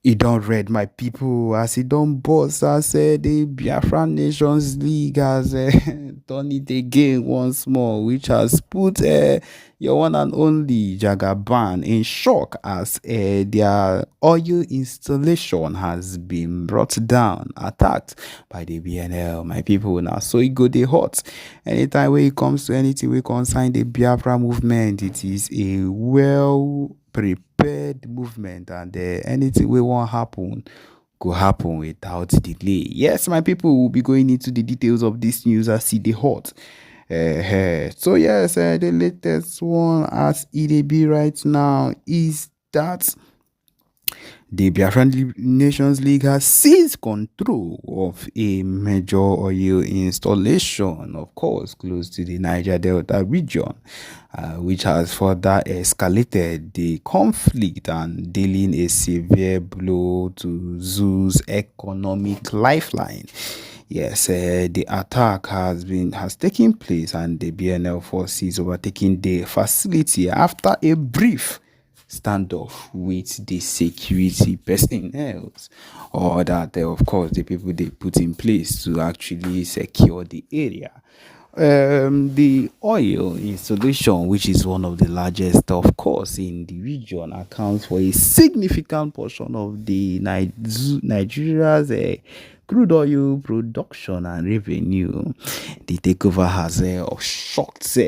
He don't read my people as he don't boss as the Biafran Nations League has done it again once more, which has put your one and only Jagaban in shock as their oil installation has been brought down, attacked by the BNL. My people now, so it go they hot. Anytime when it comes to anything we concern the Biafra movement, it is a well prepared movement, and anything we want happen go happen without delay. Yes, my people will be going into the details of this news as see the hot. So yes, the latest one as it be right now is that the Biafran Nations League has seized control of a major oil installation, of course, close to the Niger Delta region, which has further escalated the conflict and dealing a severe blow to Zoo's economic lifeline. Yes, the attack has taken place, and the BNL forces overtaking the facility after a brief standoff with the security personnel, or that of course the people they put in place to actually secure the area. The oil installation, which is one of the largest, of course, in the region, accounts for a significant portion of the Nigeria's crude oil production and revenue. The takeover has shocked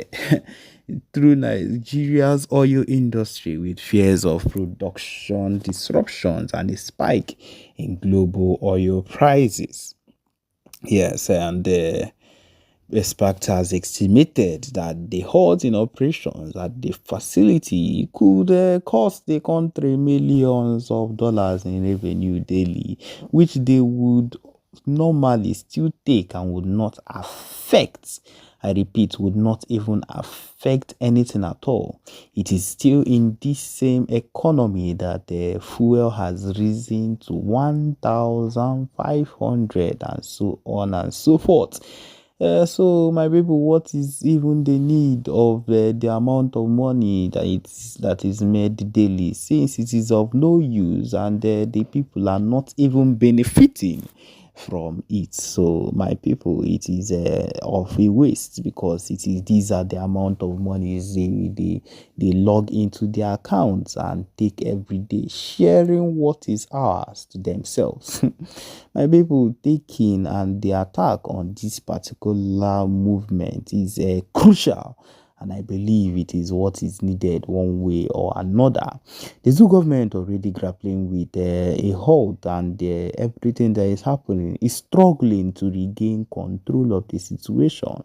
through Nigeria's oil industry, with fears of production disruptions and a spike in global oil prices. Yes, and Expert has estimated that the halt in operations at the facility could cost the country millions of dollars in revenue daily, which they would normally still take and would not affect. I repeat, would not even affect anything at all. It is still in this same economy that the fuel has risen to 1,500 and so on and so forth. So my people, what is even the need of the amount of money that is made daily, since it is of no use and the people are not even benefiting from it? So my people, it is of a waste, because these are the amount of money they log into their accounts and take every day, sharing what is ours to themselves. My people, taking and the attack on this particular movement is crucial, and I believe it is what is needed one way or another. The Zoo government already grappling with a halt, and everything that is happening is struggling to regain control of the situation.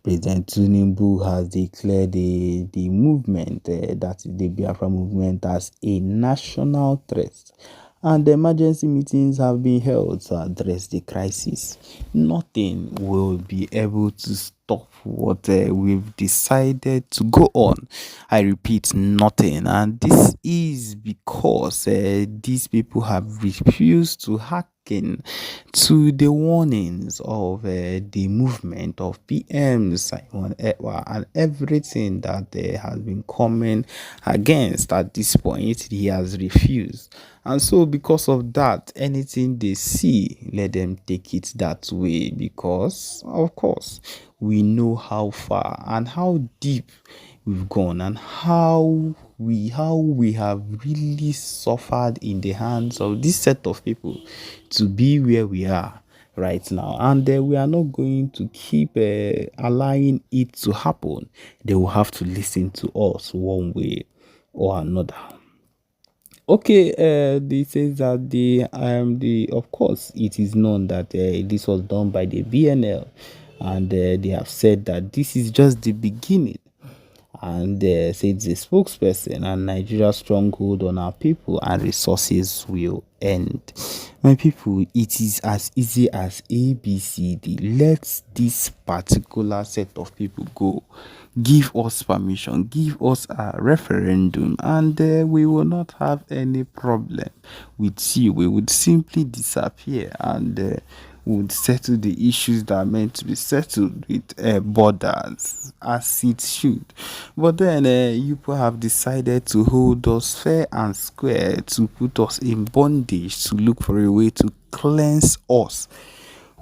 President Tinubu has declared the movement, that is the Biafra movement, as a national threat, and emergency meetings have been held to address the crisis. Nothing will be able to stop what we've decided to go on. I repeat, nothing. And this is because these people have refused to hearken to the warnings of the movement of PM Simon Ekpa and everything that has been coming against. At this point, he has refused. And so because of that, anything they see, let them take it that way, because of course we know how far and how deep we've gone, and how we have really suffered in the hands of this set of people to be where we are right now. And we are not going to keep allowing it to happen. They will have to listen to us one way or another. Okay, they says that the of course it is known that this was done by the BNL, and they have said that this is just the beginning, and said the spokesperson, and Nigeria's stronghold on our people and resources will end. My people, it is as easy as ABCD. Let this particular set of people go. Give us permission, give us a referendum, and we will not have any problem with you. We would simply disappear, and would settle the issues that are meant to be settled with borders as it should. But then you people have decided to hold us fair and square, to put us in bondage, to look for a way to cleanse us.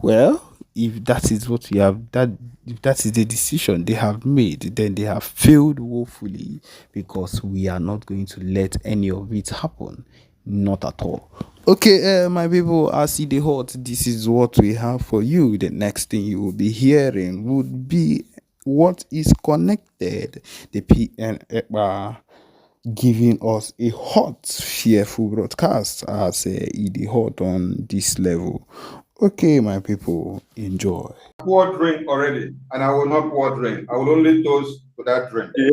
Well, if that is what you have, that if that is the decision they have made, then they have failed woefully, because we are not going to let any of it happen. Not at all. Okay, my people, as see the hot, this is what we have for you. The next thing you will be hearing would be what is connected. The PN giving us a hot, fearful broadcast as it hot on this level. Okay, my people, enjoy. Pour drink already, and I will not pour drink. I will only toast to that drink. The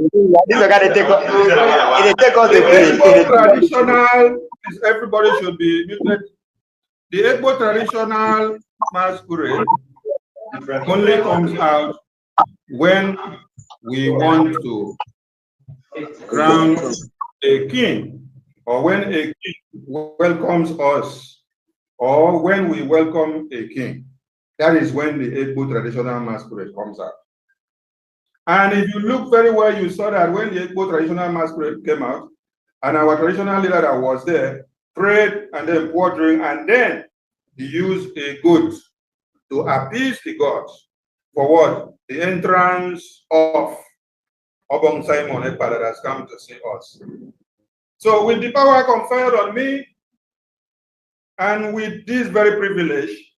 traditional is everybody should be muted. The Igbo traditional masquerade only comes out when we want to crown a king, or when a king welcomes us, or when we welcome a king. That is when the Igbo traditional masquerade comes out. And if you look very well, you saw that when the Igbo traditional masquerade came out, and our traditional leader that was there prayed and then poured drink, and then he used a goat to appease the gods for what? The entrance of Obong Simon Ekpa that has come to see us. So with the power conferred on me, and with this very privilege,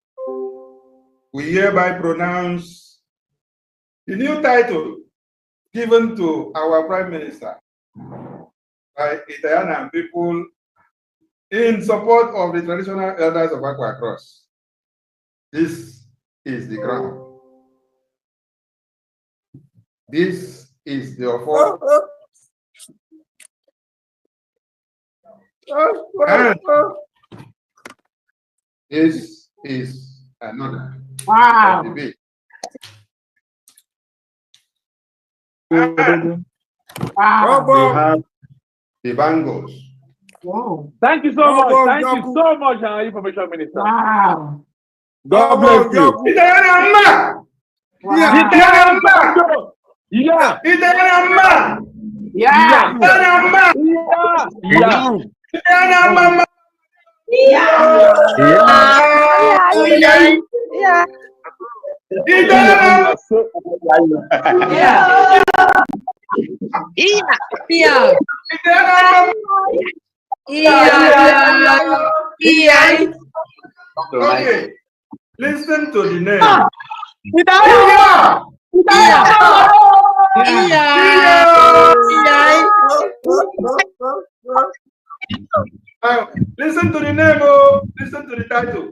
we hereby pronounce the new title given to our Prime Minister by Italian people in support of the traditional elders of Akwa Cross. This is the ground. This is the offer. And this is another. Wow. Debate. Wow. We have the bangles. Wow. Thank you so much. Thank you so much, Information Minister. Wow. God bless you. Yeah. Yeah. Okay, listen to the name. Listen to the name, listen to the title.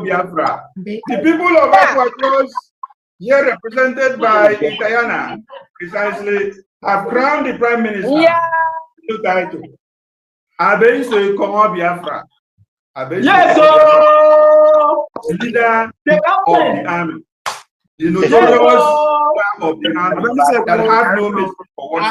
Biafra. The people of Akwa Cross, here represented by Itayana, precisely, have crowned the Prime Minister. New title. Abeiso Ikomo Biafra. Yes, the leader of the army. The notorious leader of the army that have no mistake for what.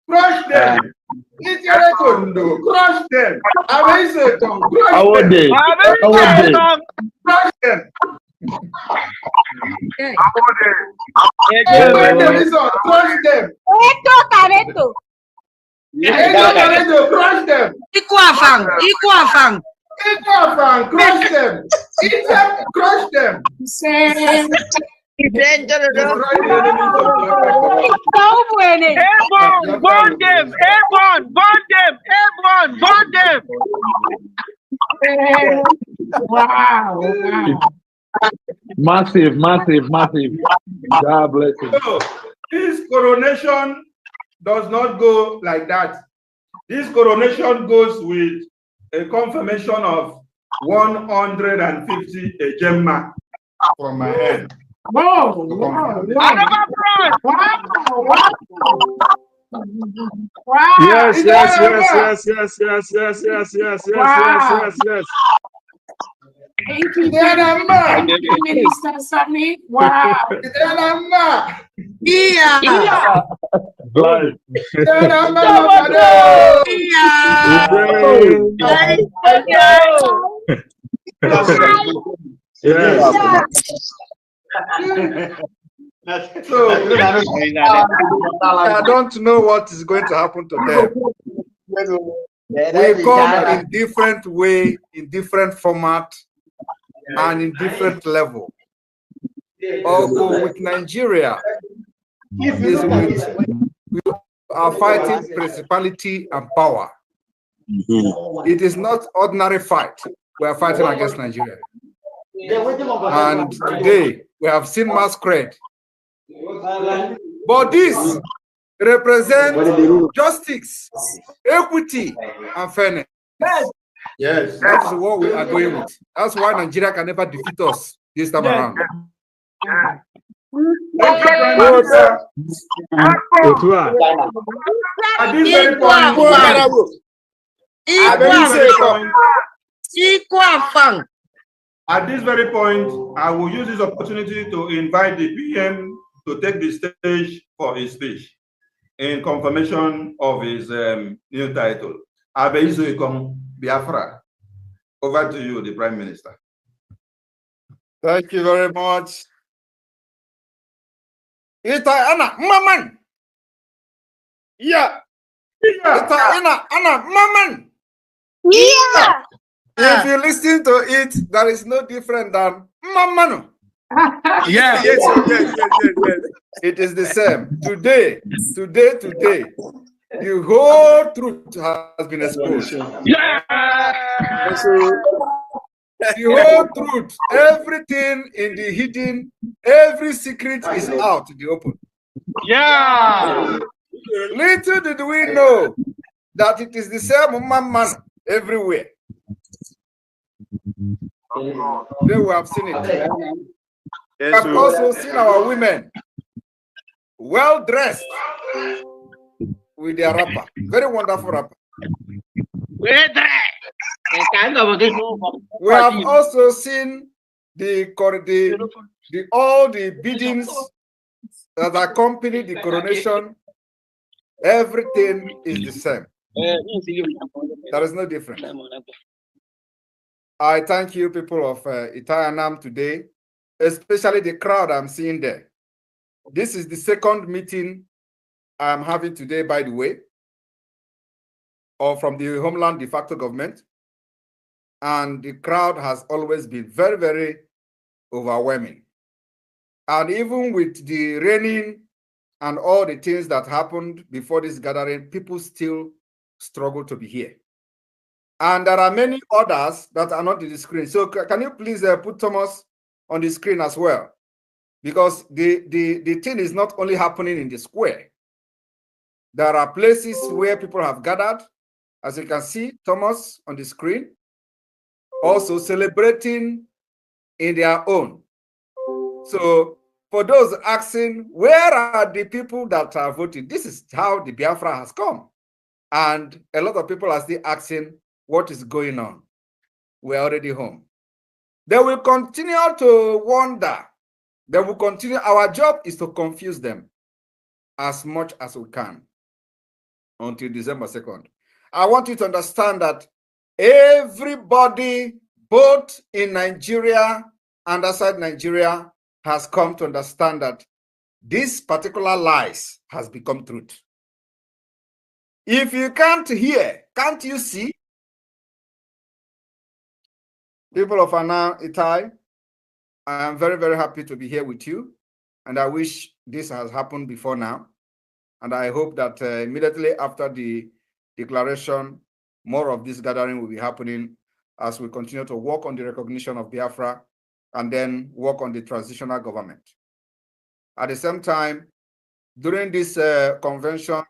Crush them. Crush them. Crush them. Crush them. Crush them. Crush them. Burn them. Wow. Massive. God bless you. So, this coronation does not go like that. This coronation goes with a confirmation of 150 a gemma from my hand. Wow. Wow. Yes. Thank you, Minister Sammy. Wow. Yeah. Blind. Yes. So I don't know what is going to happen to them. We come in different way, in different format, and in different level. Also with Nigeria, is we are fighting principality and power. It is not ordinary fight. We are fighting against Nigeria. And today we have seen masquerade. But this represents justice, equity, and fairness. Yes. That's what we are going with. That's why Nigeria can never defeat us this time around. Thank you, Prime Minister. At this very point, I will use this opportunity to invite the PM to take the stage for his speech in confirmation of his new title. Biafra. Over to you, the Prime Minister. Thank you very much. Ita maman. Yeah. Ita maman. Yeah. If you listen to it, there is no different than maman. Yes. It is the same. Today, the whole truth has been exposed. Yeah. The whole truth, everything in the hidden, every secret is out in the open. Yeah. Little did we know that it is the same man everywhere. Today we have seen it. We have also seen our women well dressed with their wrapper. Very wonderful wrapper. We have also seen all the biddings that accompany the coronation. Everything is the same. There is no difference. I thank you, people of Itayanam today, especially the crowd I'm seeing there. This is the second meeting I'm having today, by the way, or from the homeland de facto government. And the crowd has always been very, very overwhelming. And even with the raining and all the things that happened before this gathering, people still struggle to be here. And there are many others that are not in the screen. So can you please put Thomas on the screen as well? Because the thing is not only happening in the square. There are places where people have gathered. As you can see, Thomas on the screen, also celebrating in their own. So for those asking, where are the people that are voting? This is how the Biafra has come. And a lot of people are still asking, what is going on? We're already home. They will continue to wonder. They will continue. Our job is to confuse them as much as we can until December 2nd. I want you to understand that everybody, both in Nigeria and outside Nigeria, has come to understand that this particular lies has become truth. If you can't hear, can't you see? People of Anna Itai, I am very, very happy to be here with you. And I wish this has happened before now. And I hope that immediately after the declaration, more of this gathering will be happening as we continue to work on the recognition of Biafra and then work on the transitional government. At the same time, during this convention,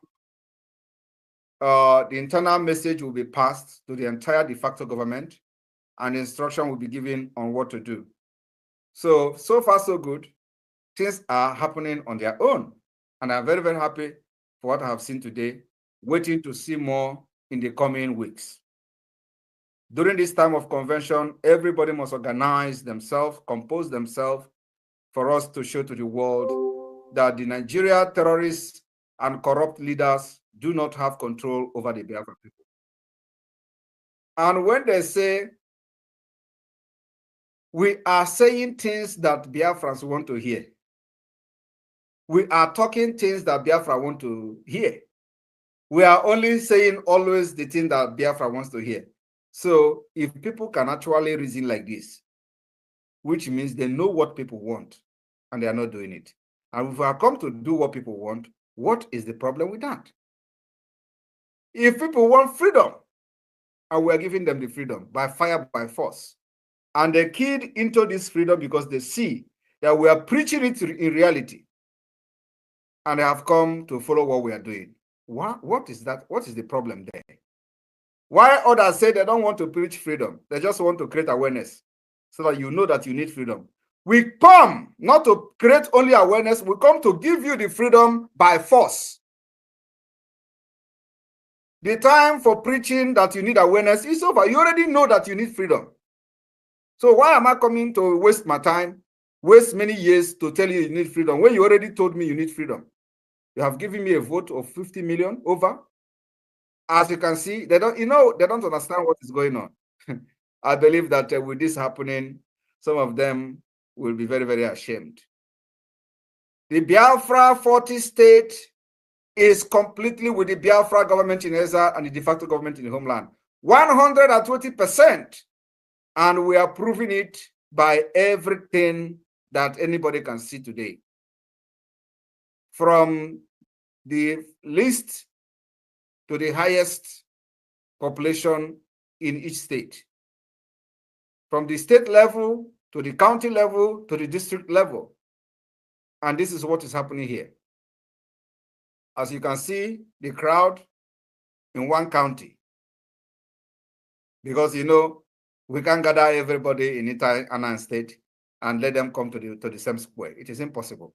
the internal message will be passed to the entire de facto government and instruction will be given on what to do. So far, so good. Things are happening on their own. And I'm very, very happy for what I have seen today, waiting to see more in the coming weeks. During this time of convention, everybody must organize themselves, compose themselves for us to show to the world that the Nigeria terrorists and corrupt leaders do not have control over the Biafra people. And when they say, we are saying things that Biafrans want to hear, we are talking things that Biafra want to hear. We are only saying always the thing that Biafra wants to hear. So if people can actually reason like this, which means they know what people want and they are not doing it. And if we are come to do what people want, what is the problem with that? If people want freedom, and we are giving them the freedom by fire, by force, and they keyed into this freedom because they see that we are preaching it in reality, and they have come to follow what we are doing. What is that? What is the problem there? Why others say they don't want to preach freedom? They just want to create awareness so that you know that you need freedom. We come not to create only awareness, we come to give you the freedom by force. The time for preaching that you need awareness is over. You already know that you need freedom. So why am I coming to waste my time, waste many years to tell you you need freedom when you already told me you need freedom? You have given me a vote of 50 million over. As you can see, they don't understand what is going on. I believe that with this happening, some of them will be very, very ashamed. The Biafra 40 state is completely with the Biafra government in exile and the de facto government in the homeland. 120%. And we are proving it by everything that anybody can see today. From the least to the highest population in each state. From the state level to the county level to the district level. And this is what is happening here. As you can see, the crowd in one county. Because, you know, we can't gather everybody in Itan state and let them come to the same square. It is impossible.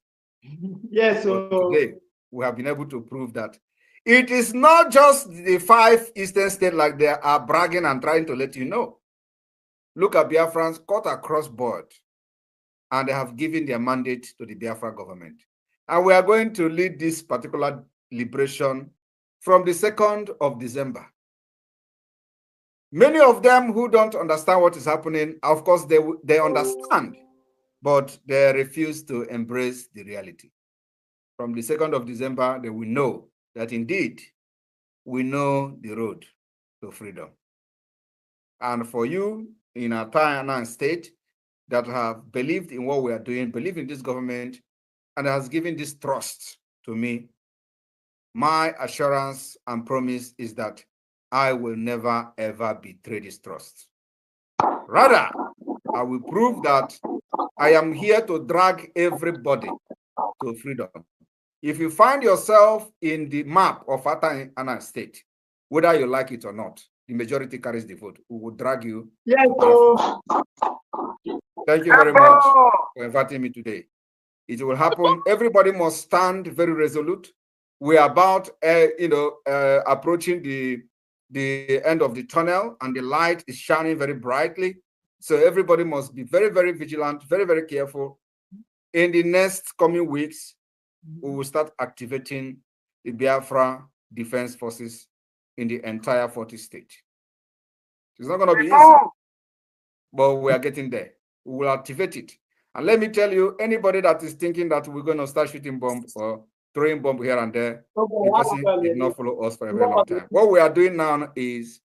Yes, so today, we have been able to prove that it is not just the 5 eastern states like they are bragging and trying to let you know. Look at Biafrans cut across board, and they have given their mandate to the Biafra government. And we are going to lead this particular liberation from the 2nd of December. Many of them who don't understand what is happening, of course, they understand, but they refuse to embrace the reality. From the 2nd of December, they will know that indeed we know the road to freedom. And for you in Atayana state that have believed in what we are doing, believe in this government, and has given this trust to me, my assurance and promise is that I will never, ever betray this trust. Rather, I will prove that I am here to drag everybody to freedom. If you find yourself in the map of Atayana state, whether you like it or not, the majority carries the vote. We will drag you. Yes, Thank you very much for inviting me today. It will happen. Everybody must stand very resolute. We are about, approaching the end of the tunnel, and the light is shining very brightly. So everybody must be very, very vigilant, very, very careful. In the next coming weeks, we will start activating the Biafra Defense Forces in the entire 40 states. It's not going to be easy, but we are getting there. We will activate it. And let me tell you, anybody that is thinking that we're going to start shooting bombs or throwing bombs here and there, the person did not follow us for a very long time. What we are doing now is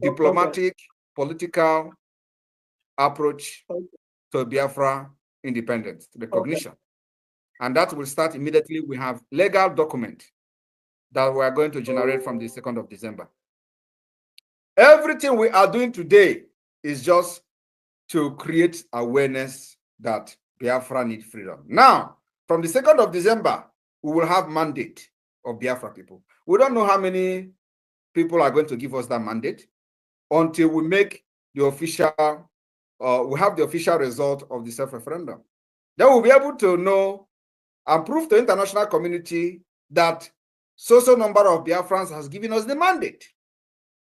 diplomatic, political approach to Biafra independence, recognition. And that will start immediately. We have legal document that we are going to generate from the 2nd of December. Everything we are doing today is just to create awareness that Biafra need freedom. Now, from the 2nd of December, we will have mandate of Biafra people. We don't know how many people are going to give us that mandate until we make the official, we have the official result of the self-referendum. Then we'll be able to know and prove to the international community that so number of Biafrans has given us the mandate.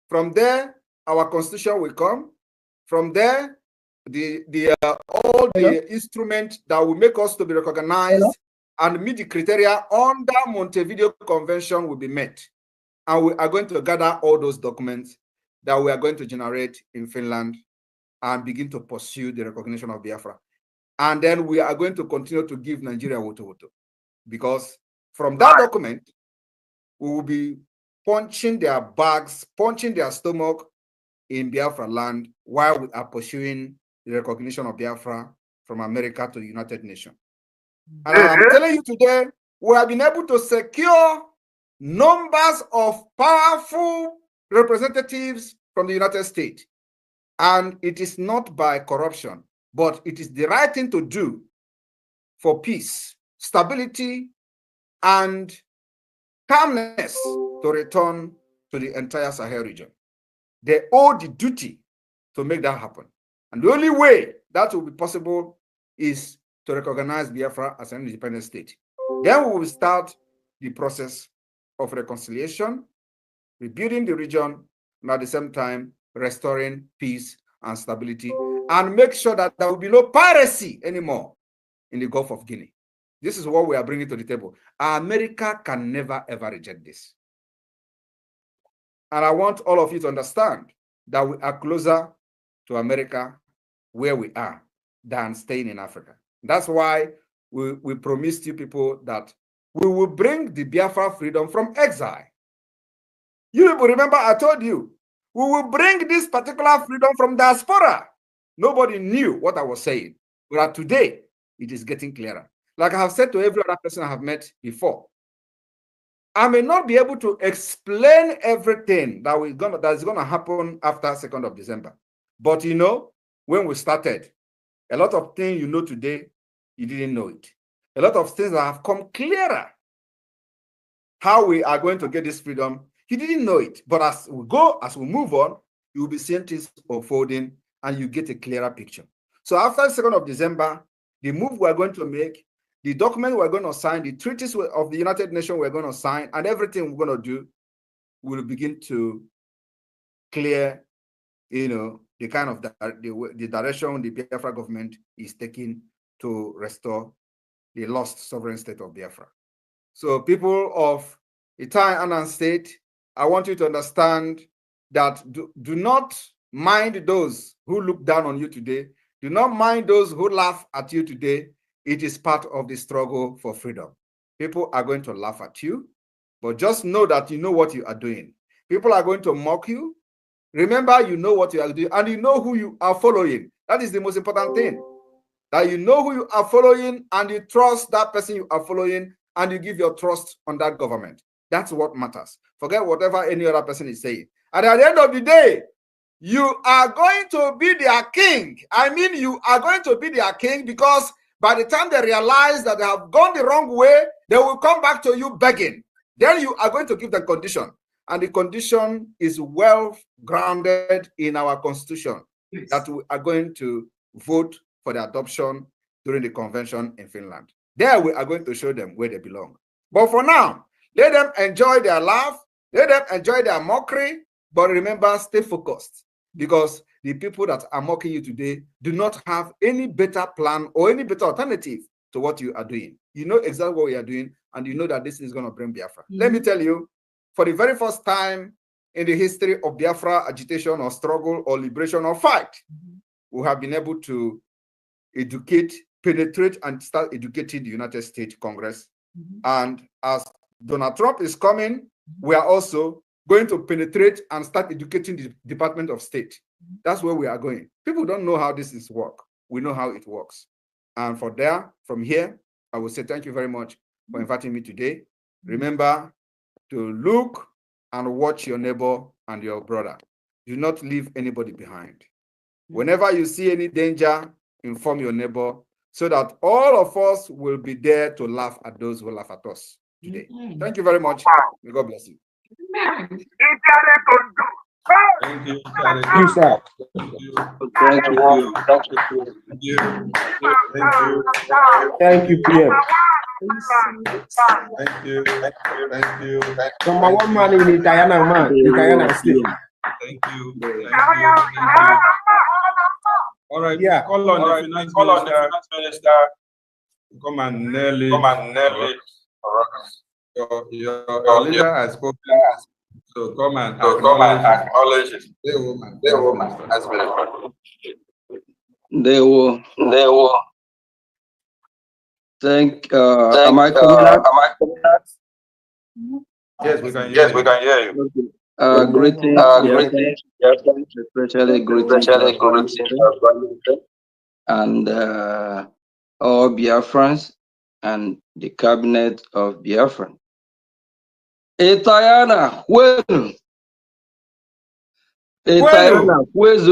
From there, our constitution will come. From there, all the instruments that will make us to be recognized and meet the criteria under Montevideo Convention will be met. And we are going to gather all those documents that we are going to generate in Finland and begin to pursue the recognition of Biafra. And then we are going to continue to give Nigeria woto, because from that document, we will be punching their bags, punching their stomach in Biafraland while we are pursuing the recognition of Biafra from America to the United Nations. And I'm telling you today, we have been able to secure numbers of powerful representatives from the United States. And it is not by corruption, but it is the right thing to do for peace, stability, and calmness to return to the entire Sahel region. They owe the duty to make that happen. And the only way that will be possible is to recognize Biafra as an independent state. Then we will start the process of reconciliation, rebuilding the region, and at the same time, restoring peace and stability, and make sure that there will be no piracy anymore in the Gulf of Guinea. This is what we are bringing to the table. America can never, ever reject this. And I want all of you to understand that we are closer to America where we are than staying in Africa. That's why we promised you people that we will bring the Biafra freedom from exile. You people remember I told you, we will bring this particular freedom from diaspora. Nobody knew what I was saying. But today, it is getting clearer. Like I have said to every other person I have met before, I may not be able to explain everything that is going to happen after 2nd of December. But you know, when we started, a lot of things you know today, you didn't know it. A lot of things that have come clearer. How we are going to get this freedom, you didn't know it. But as we move on, you will be seeing things unfolding and you get a clearer picture. So after 2nd of December, the move we're going to make, the document we're going to sign, the treaties of the United Nations we're going to sign, and everything we're going to do will begin to clear, you know, the kind of the direction the Biafra government is taking to restore the lost sovereign state of Biafra. So people of Italian Anan state, I want you to understand that do not mind those who look down on you today. Do not mind those who laugh at you today. It is part of the struggle for freedom. People are going to laugh at you, but just know that you know what you are doing. People are going to mock you. Remember, you know what you are doing, and you know who you are following. That is the most important thing. That you know who you are following, and you trust that person you are following, and you give your trust on that government. That's what matters. Forget whatever any other person is saying. And at the end of the day, you are going to be their king. I mean, you are going to be their king, because by the time they realize that they have gone the wrong way, they will come back to you begging. Then you are going to give them condition. And the condition is well grounded in our constitution, yes, that we are going to vote for the adoption during the convention in Finland. There we are going to show them where they belong. But for now, let them enjoy their laugh, let them enjoy their mockery, but remember, stay focused, because the people that are mocking you today do not have any better plan or any better alternative to what you are doing. You know exactly what we are doing, and you know that this is going to bring Biafra. Mm-hmm. Let me tell you, for the very first time in the history of Biafra agitation or struggle or liberation or fight, mm-hmm, we have been able to educate, penetrate, and start educating the United States Congress. Mm-hmm. And as Donald Trump is coming, mm-hmm, we are also going to penetrate and start educating the Department of State. Mm-hmm. That's where we are going. People don't know how this is work. We know how it works. And from here, I will say thank you very much for inviting me today. Mm-hmm. Remember to look and watch your neighbor and your brother. Do not leave anybody behind. Whenever you see any danger, inform your neighbor, so that all of us will be there to laugh at those who laugh at us today. Thank you very much. May God bless you. Thank you. Thank you. Thank you. Thank you, PM. Thank you. Thank you. Number one man in Itayana, man. Itayana state. Thank you. Thank you. All right. Yeah. Call on the finance minister. Come and nail it. Your leader has spoken. So come and acknowledge it. The woman. They will. Am I coming out? Yes, we can hear you. Greetings, especially greetings and all Biafrans and the cabinet of Biafra. Etayana, well. Etayana, well.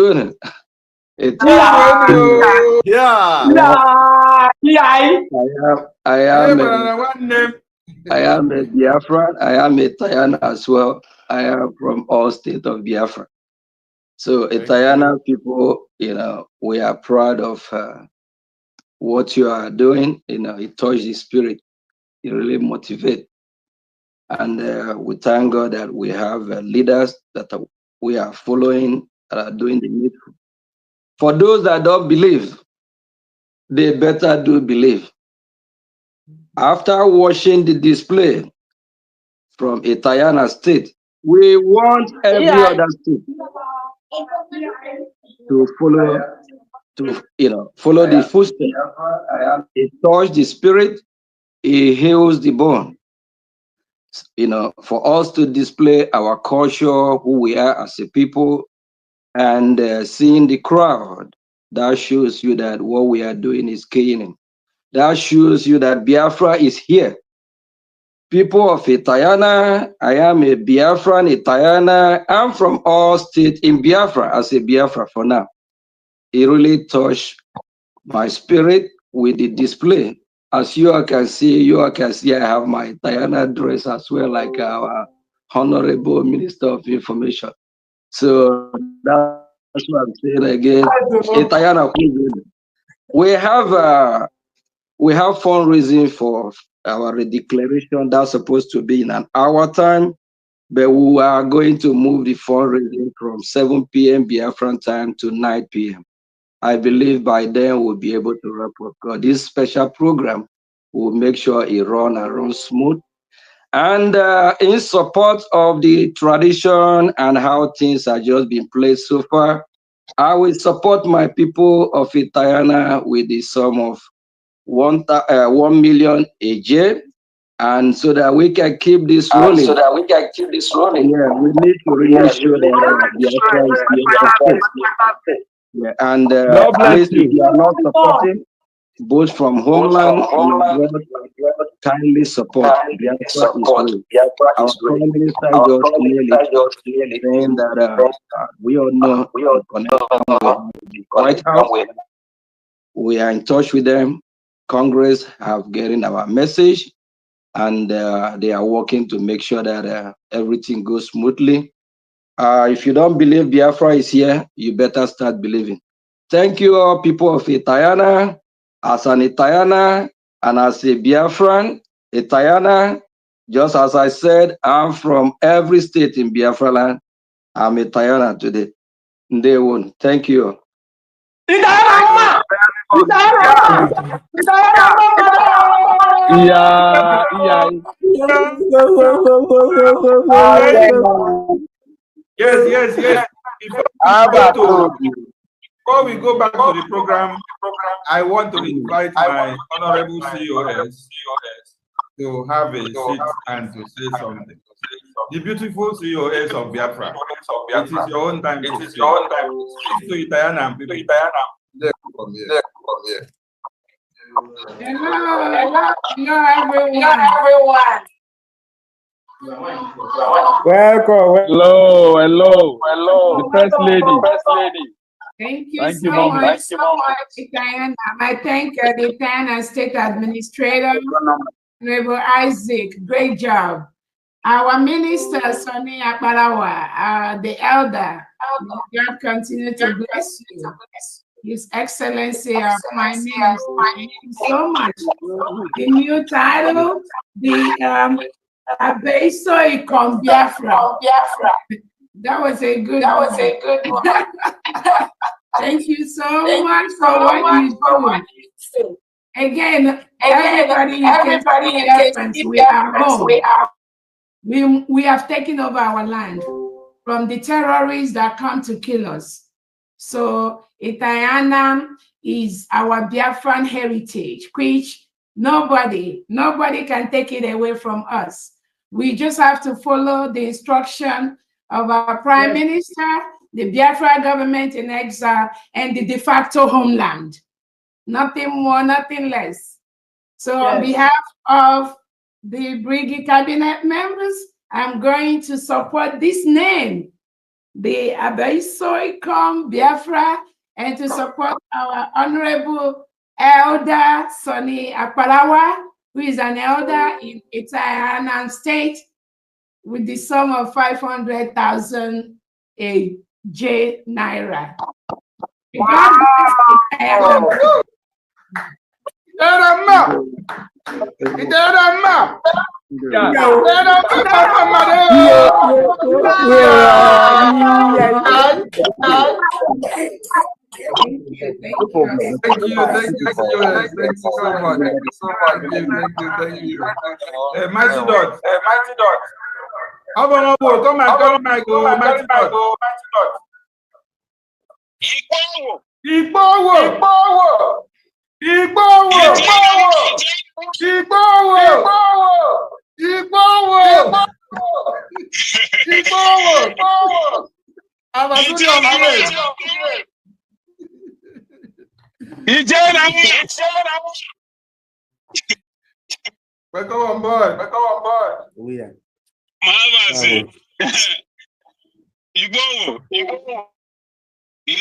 I am a Biafran. I am a Tayana as well. I am from all state of Biafra. So Tayana people, we are proud of what you are doing. It touches the spirit. It really motivates. And we thank God that we have leaders that we are following, that are doing the needful. For those that don't believe, they better do believe. After watching the display from Itayana state, we want every other state to follow the footsteps. It touches the spirit, it heals the bone. For us to display our culture, who we are as a people, and seeing the crowd, that shows you that what we are doing is killing. That shows you that Biafra is here. People of Itayana, I am a Biafran, Itayana. I'm from all states in Biafra, as a Biafra for now. It really touched my spirit with the display. As you all can see, I have my Itayana dress as well, like our Honorable Minister of Information. So that's what I'm saying again. Itayana, we have fundraising for our declaration that's supposed to be in an hour time, but we are going to move the fundraising from 7 p.m. Biafran time to 9 p.m. I believe by then we'll be able to wrap up. This special program will make sure it runs smooth. And in support of the tradition and how things are just being played so far, I will support my people of Itayana with the sum of 1 million a year, and so that we can keep this rolling. Yeah, we need to really show that Biafra is here to stay. Yeah, and please, if you are not supporting, both from homeland and abroad, kindly support. Biafra is real. Our Prime Minister just clearly saying that we all know the connection with the White House. We are in touch with them. Congress have gotten our message, and they are working to make sure that everything goes smoothly. If you don't believe Biafra is here, you better start believing. Thank you all people of Itayana. As an Itayana and as a Biafran, Itayana, just as I said, I'm from every state in Biafraland. I'm Itayana today. They won't. Thank you. Yeah. Yes. Before we go back to the program, I want to invite my honorable COS to have a seat and to say something. The beautiful COS of Biafra. It is your own time. It is your own time. Speak to Itayana and people. Hello, everyone. Welcome. Hello. The first lady. Thank you so much, Itayana. I thank the Itayana State Administrator, Honorable Isaac. Great job. Our Minister, Sonny Akbarawa, the elder. God continue to bless you. His Excellency, our Prime Minister. Thank you so much. The new title, the Abeso Ikon Biafra. That was a good one. Thank you so much for what you do. Again, everybody we are home. We have taken over our land from the terrorists that come to kill us. So Itayana is our Biafran heritage, which nobody can take it away from us. We just have to follow the instruction of our Prime Minister, the Biafra government in exile, and the de facto homeland. Nothing more, nothing less. So on behalf of the Brigade cabinet members, I'm going to support this name, the Abeso Ikon Biafra, and to support our Honorable Elder Sonny Akparawa, who is an elder in Itayana State, with the sum of 500,000 J Naira. God bless Itayana. Thank you so much. Mighty Dot. Honorable, come and call my go, Mighty Dot. Igbowo. Welcome on board. Oh, yeah. Igbowo.